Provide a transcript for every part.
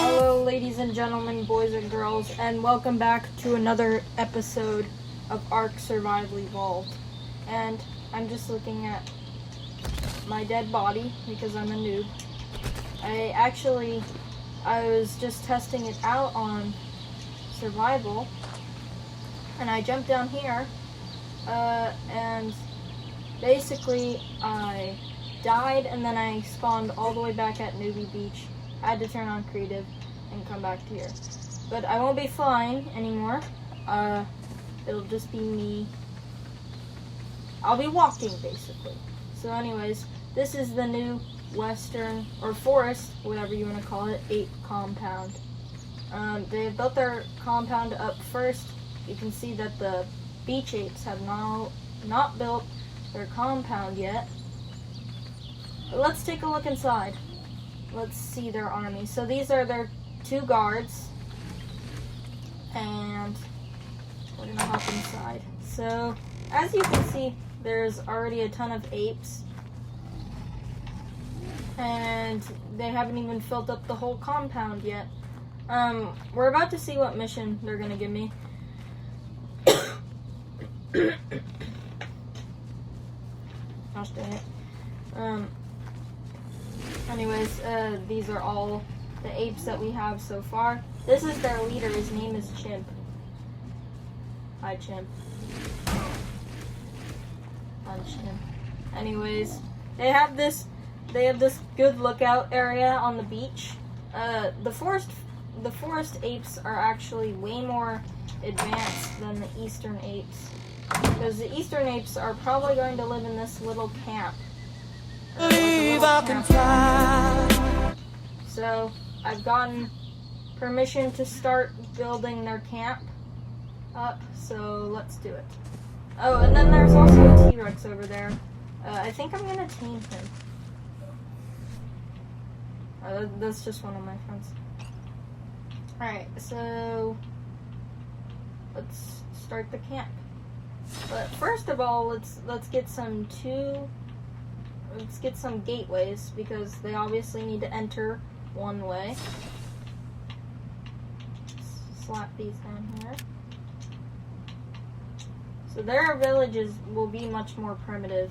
Hello, ladies and gentlemen, boys and girls, and welcome back to another episode of Ark Survival Evolved. And I'm just looking at my dead body because I'm a noob. I was just testing it out on survival, and I jumped down here, and basically I died, and then I spawned all the way back at Newbie Beach. I had to turn on creative and come back to here. But I won't be flying anymore. It'll just be me. I'll be walking, basically. So anyways, this is the new western, or forest, whatever you want to call it, ape compound. They have built their compound up first. You can see that the beach apes have not built their compound yet. But let's take a look inside. Let's see their army. So these are their 2 guards. And we're gonna hop inside. So as you can see, there's already a ton of apes. And they haven't even filled up the whole compound yet. We're about to see what mission they're gonna give me. Gosh dang it. Anyways, these are all the apes that we have so far. This is their leader. His name is Chimp. Hi, Chimp. Punch him. Anyways, they have this good lookout area on the beach. The forest apes are actually way more advanced than the eastern apes, because the eastern apes are probably going to live in this little camp. So I've gotten permission to start building their camp up, so let's do it. Oh, and then there's also a T-Rex over there. I think I'm gonna tame him. That's just one of my friends. Alright, so let's start the camp. But first of all, let's get some gateways, because they obviously need to enter one way. Slap these down here. So their villages will be much more primitive.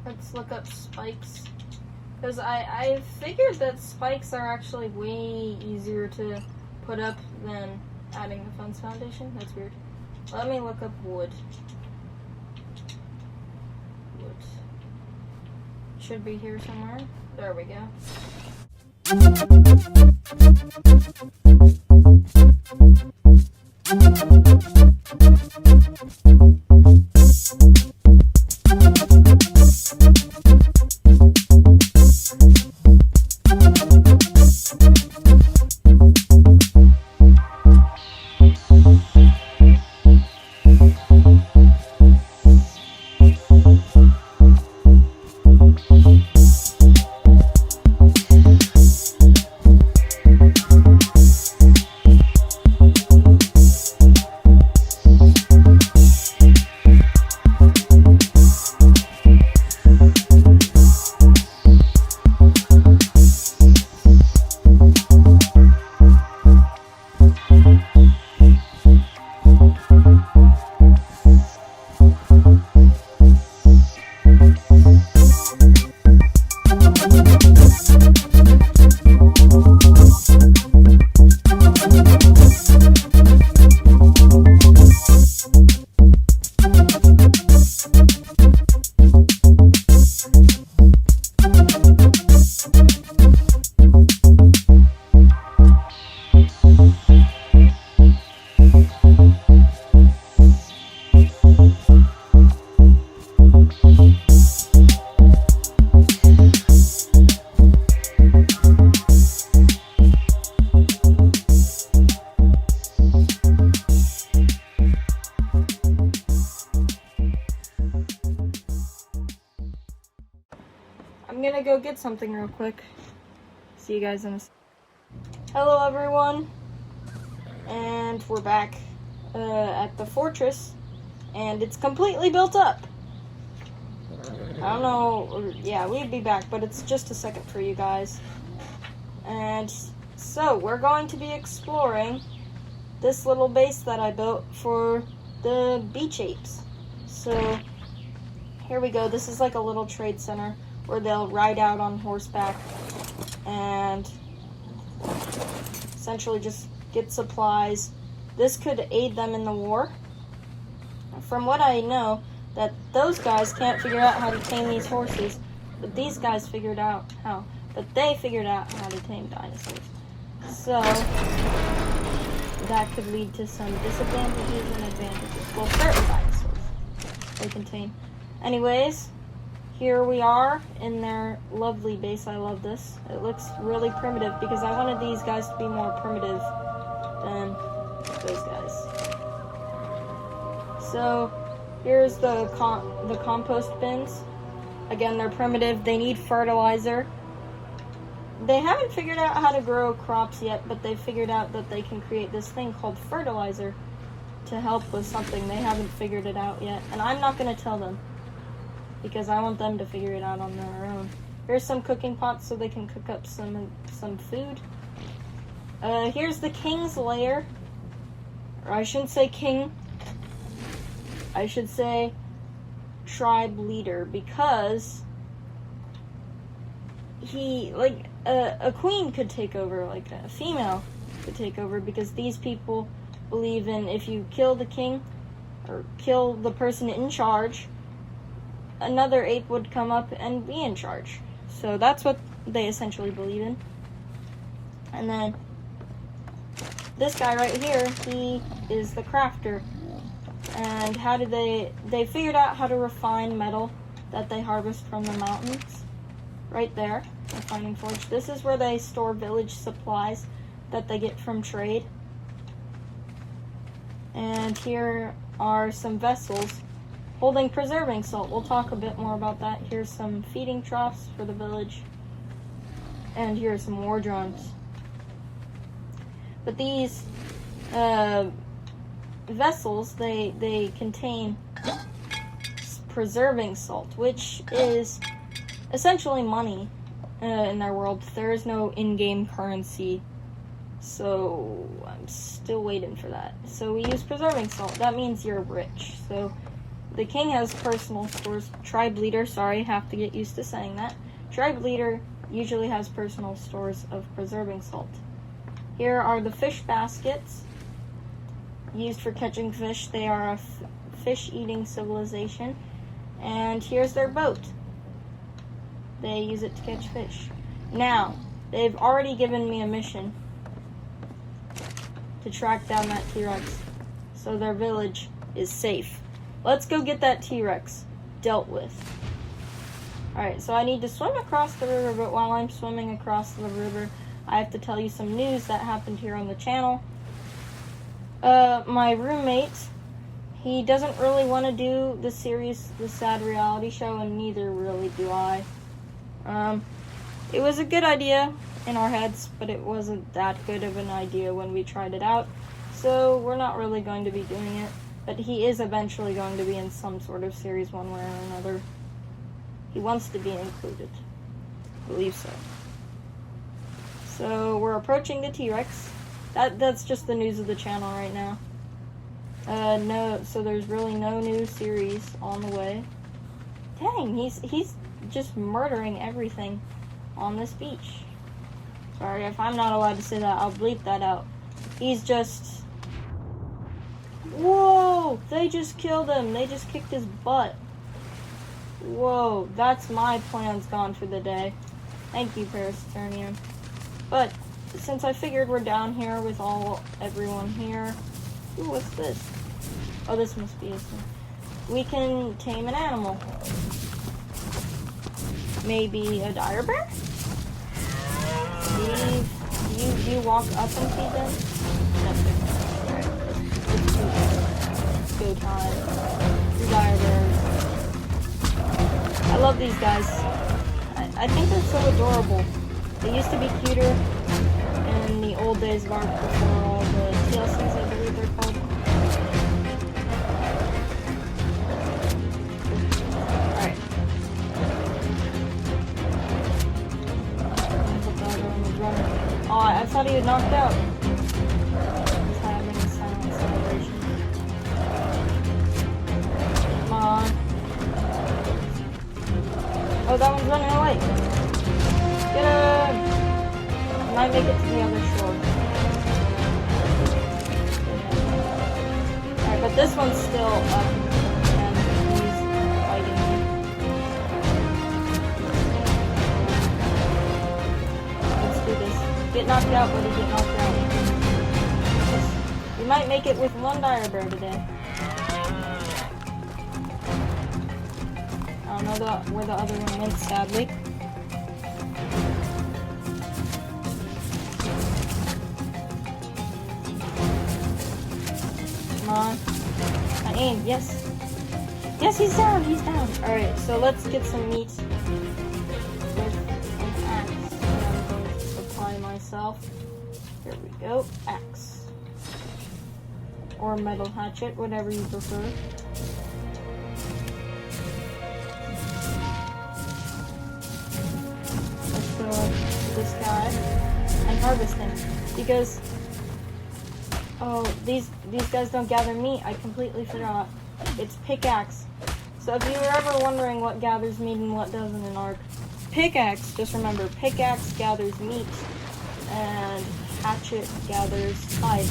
Let's look up spikes, because I figured that spikes are actually way easier to put up than adding the fence foundation. That's weird. Let me look up wood. Should be here somewhere. There we go. I'm gonna go get something real quick. See you guys in a Hello everyone, and we're back at the fortress, and it's completely built up. I don't know. Yeah, we'd be back, but it's just a second for you guys. And so, we're going to be exploring this little base that I built for the beach apes. So, here we go. This is like a little trade center where they'll ride out on horseback and essentially just get supplies. This could aid them in the war. From what I know, that those guys can't figure out how to tame these horses, but these guys figured out how. But they figured out how to tame dinosaurs. So, that could lead to some disadvantages and advantages. Well, certain dinosaurs they can tame. Anyways, here we are in their lovely base. I love this. It looks really primitive because I wanted these guys to be more primitive than those guys. So, here's the compost bins. Again, they're primitive. They need fertilizer. They haven't figured out how to grow crops yet, but they figured out that they can create this thing called fertilizer to help with something. They haven't figured it out yet, and I'm not going to tell them because I want them to figure it out on their own. Here's some cooking pots so they can cook up some food. Here's the king's lair. Or I shouldn't say king. I should say tribe leader, because he, like, a queen could take over, like a female could take over, because these people believe in if you kill the king or kill the person in charge, another ape would come up and be in charge. So that's what they essentially believe in. And then this guy right here, he is the crafter. And how do they figured out how to refine metal that they harvest from the mountains. Right there, refining forge. This is where they store village supplies that they get from trade. And here are some vessels holding preserving salt. We'll talk a bit more about that. Here's some feeding troughs for the village. And here's some war drums. But these vessels, they contain preserving salt, which is essentially money in their world. There is no in-game currency, so I'm still waiting for that. So we use preserving salt. That means you're rich. So the king has personal stores. Tribe leader, sorry, have to get used to saying that. Tribe leader usually has personal stores of preserving salt. Here are the fish baskets used for catching fish. They are a fish-eating civilization. And here's their boat. They use it to catch fish. Now, they've already given me a mission to track down that T-Rex, so their village is safe. Let's go get that T-Rex dealt with. Alright, so I need to swim across the river, but while I'm swimming across the river, I have to tell you some news that happened here on the channel. My roommate, he doesn't really want to do the series, the sad reality show, and neither really do I. It was a good idea in our heads, but it wasn't that good of an idea when we tried it out, so we're not really going to be doing it, but he is eventually going to be in some sort of series one way or another. He wants to be included. I believe so. So we're approaching the T-Rex. That's just the news of the channel right now. So there's really no new series on the way. Dang, he's just murdering everything on this beach. Sorry, if I'm not allowed to say that, I'll bleep that out. He's just... Whoa! They just killed him. They just kicked his butt. Whoa, that's my plans gone for the day. Thank you, Parasaturnium. But since I figured we're down here with everyone here... Ooh, what's this? Oh, this must be a thing. We can tame an animal. Maybe a dire bear? Do you walk up and feed them? No. Alright. Let's go time. Dire bears. I love these guys. I think they're so adorable. They used to be cuter in the old days of ARK before all the TLCs, I believe they're called. Alright. thought he had knocked out. He's having a silent celebration. Come on. Oh, that one's running away. Get him! Might make it to the other shore. Alright, but this one's still up, and he's fighting me. Let's do this. Get knocked out, buddy, get knocked out. We might make it with one dire bear today. I don't know where the other one went, sadly. Come on. I aimed, yes. Yes, he's down, he's down. Alright, so let's get some meat with an axe. I'm going to supply myself. Here we go, axe. Or metal hatchet, whatever you prefer. Let's go up to this guy and harvest him. Because oh, these guys don't gather meat. I completely forgot. It's pickaxe. So if you were ever wondering what gathers meat and what doesn't in Ark, pickaxe, just remember, pickaxe gathers meat and hatchet gathers hide.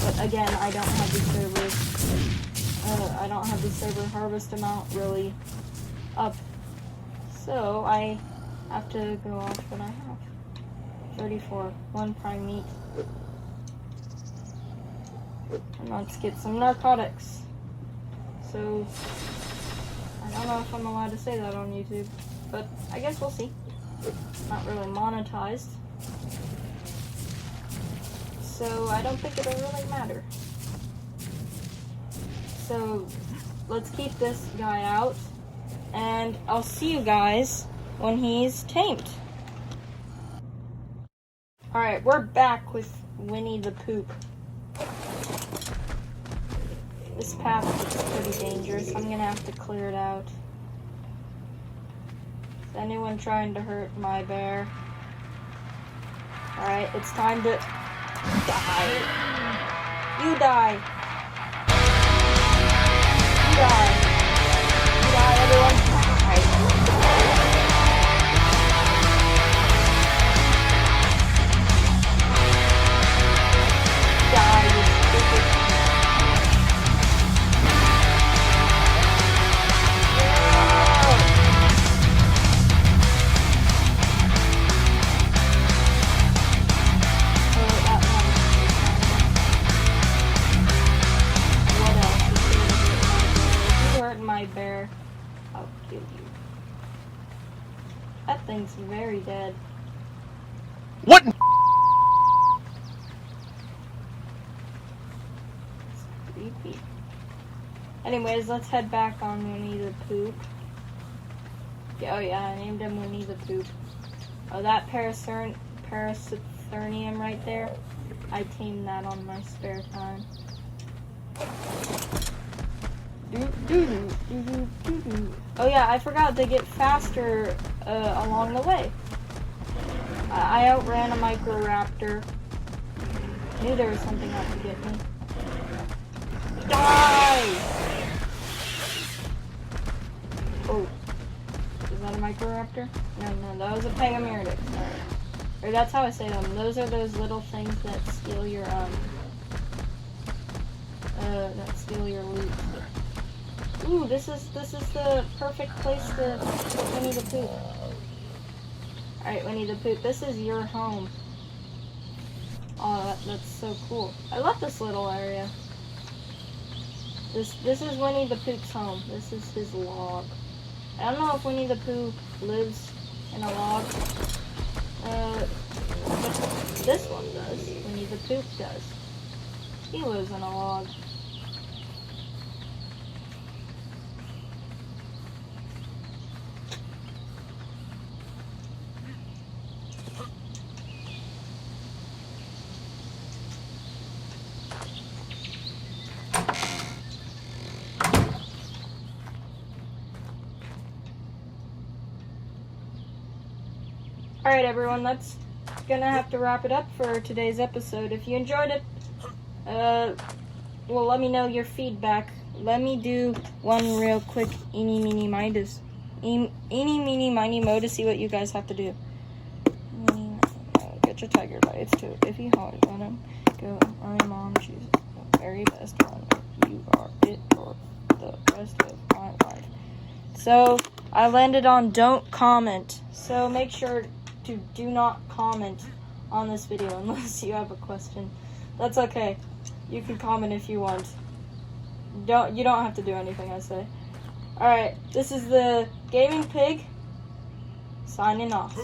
But again, I don't have the server harvest amount really up. So I have to go off what I have. 34, 1 prime meat. And let's get some narcotics. So, I don't know if I'm allowed to say that on YouTube, but I guess we'll see. Not really monetized. So, I don't think it'll really matter. So, let's keep this guy out, and I'll see you guys when he's tamed. Alright, we're back with Winnie the Pooh. This path is pretty dangerous. I'm gonna have to clear it out. Is anyone trying to hurt my bear? Alright, it's time to die. You die. You die. You die, everyone. Die. Bear, I'll kill you. That thing's very dead. What? It's creepy. Anyways, let's head back on Winnie the Pooh. Oh yeah, I named him Winnie the Pooh. Oh, that Parasithernium right there, I tamed that on my spare time. Oh yeah, I forgot they get faster along the way. I outran a Microraptor. Knew there was something out to get me. Die! Oh, is that a Microraptor? No, that was a Pegamirdix. Or that's how I say them. Those are those little things that steal your loot. Ooh, this is the perfect place to put Winnie the Pooh. Alright, Winnie the Pooh, this is your home. Oh, that's so cool. I love this little area. This is Winnie the Pooh's home. This is his log. I don't know if Winnie the Pooh lives in a log. But this one does. Winnie the Pooh does. He lives in a log. Alright everyone, let's gonna have to wrap it up for today's episode. If you enjoyed it, well, let me know your feedback. Let me do one real quick eeny, meeny, miny, mo to see what you guys have to do. Get your tiger bites too. If you hard on him, go. My mom, she's the very best one. You are it for the rest of my life. So, I landed on don't comment. So, make sure to do not comment on this video unless you have a question. That's okay. You can comment if you want. You don't have to do anything I say. Alright, this is the Gaming Pig signing off.